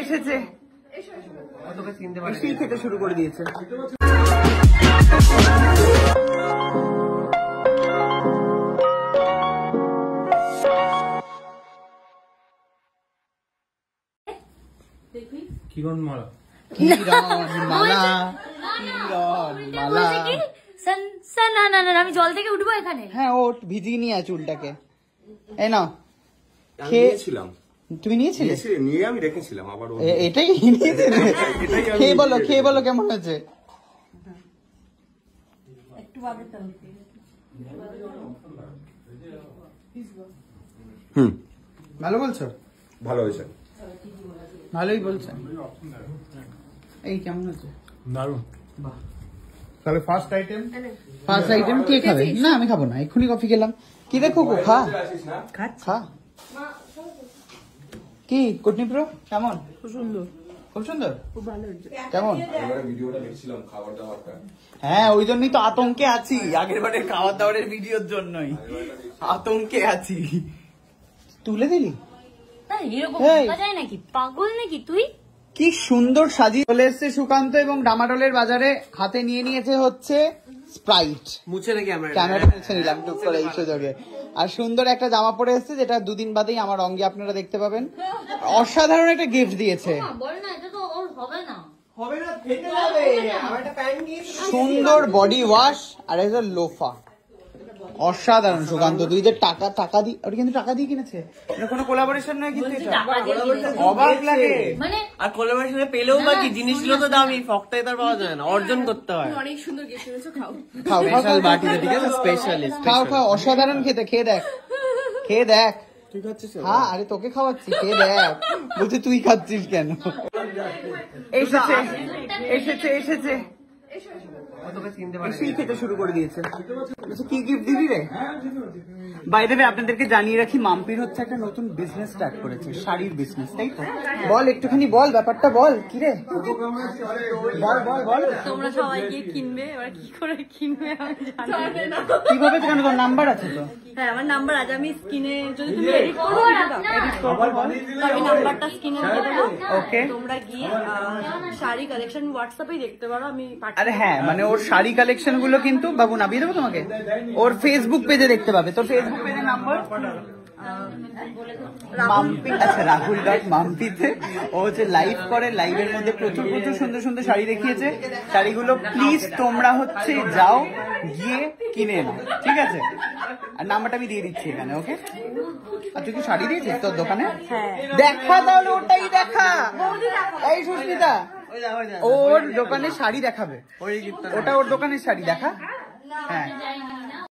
এসেছে এসেই খেতে শুরু করে দিয়েছে। কিরণ মালা আমি জল থেকে উঠবো এখানে। হ্যাঁ ওঠ, ভিজিয়ে নিয়ে আয় চুলটাকে। এই নাও খেয়েছিলাম। তুমি নিয়েছিলে? নিয়ে আমি রেখেছিলাম আবার এটাই নিয়েছিলে? খেয়ে বলো কেমন হয়েছে। একটু ভালো বলছো? ভালো হয়েছে, ভালোই বলছে। এই কেমন হয়েছে? দারুণ। বাহ, তাহলে ফার্স্ট আইটেম কে খাবে? না আমি খাবো না, এক্ষুনি কফি খেলাম। কি দেখো খা খা। কি কুটনি প্রো কেমন? খুব সুন্দর, খুব সুন্দর, খুব ভালো হয়েছে। কেমন ভিডিওটা দেখছিলাম খাবার দাবারটা? হ্যাঁ ওই জন্যই তো আতঙ্কে আছি, আগের বারের খাবার দাবারের ভিডিওর জন্যই আতঙ্কে আছি। তুলে দিলি? নাকি পাগল নাকি তুই? কি সুন্দর সাজিয়ে চলে এসছে সুকান্ত এবং ডামাডোলের বাজারে। হাতে নিয়ে নিয়েছে হচ্ছে স্প্রাইট। মুছে নাকি ক্যামেরাটা মুছে নিলাম টুক করে এই সুযোগে। আর সুন্দর একটা জামা পরে এসছে, যেটা দুদিন বাদেই আমার অঙ্গে আপনারা দেখতে পাবেন। অসাধারণ একটা গিফট দিয়েছে। সুন্দর বডি ওয়াশ আর একটা লোফা। অসাধারণ সুকান্ত, তুই যে টাকা দিয়ে, ওটা কিন্তু টাকা দিয়ে কিনেছে, এটা কোনো কোলাবোরেশন নয় কিন্তু। অবাক লাগে মানে, আর কোলাবোরেশনে পেলেও বা কি জিনিসগুলো তো দামি, ফকটাই তার পাওয়া যায় না, অর্জন করতে হয়। অনেক সুন্দর গিফট এনেছো, খাও স্পেশাল বাটিতে, ঠিক আছে স্পেশালিস্ট। খাও অসাধারণ খেতে, খেয়ে দেখ। তুই খাচ্ছিস? হ্যাঁ আরে তোকে খাওয়াচ্ছি, খেয়ে দেখ। বলছি তুই খাচ্ছিস কেন? এসেছে এসেই খেতে শুরু করে দিয়েছে। কি গিফট দিবি রে? বাই দ্য ওয়ে আপনাদেরকে জানিয়ে রাখি, মাম্পির হচ্ছে একটা নতুন বিজনেস স্টার্ট করেছে, শাড়ির বিজনেস, তাই তো? বল একটুখানি বল, ব্যাপারটা বল কি রে? বল। তোমরা সবাই গিয়ে কিনবে, এবার কি করে কিনবে আমি জানি না। কিভাবে? কেন তোর নাম্বার আছে তো? হ্যাঁ আমার নাম্বার আছে, আমি স্ক্রিনে যদি তুমি এডিট করো, আমি নাম্বারটা স্ক্রিনে দিয়ে দেবো। ওকে, তোমরা গিয়ে শাড়ি কালেকশন হোয়াটসঅ্যাপেই দেখতে পারো। আমি আরে হ্যাঁ মানে ওর শাড়ি কালেকশন গুলো কিন্তু বাবু নামিয়ে দেবো তোমাকে, ওর ফেসবুক পেজে দেখতে পাবে। তোর ফেসবুক পেজের নাম্বার? মাম্পি, আচ্ছা রাহুল ডট মাম্পিতে ও হচ্ছে লাইভ করে, লাইভের মধ্যে প্রচুর সুন্দর সুন্দর শাড়ি দেখিয়েছে। শাড়িগুলো প্লিজ তোমরা হচ্ছে যাও গিয়ে কিনে নাও, ঠিক আছে? আর নাম্বারটা আমি দিয়ে দিচ্ছি এখানে, ওকে? আর তুই কি শাড়ি দিয়েছিস তোর দোকানে? দেখা, তাহলে ওটাই দেখা। এই সুস্মিতা ওর দোকানে শাড়ি দেখাবে, ওটা ওর দোকানের শাড়ি দেখা। হ্যাঁ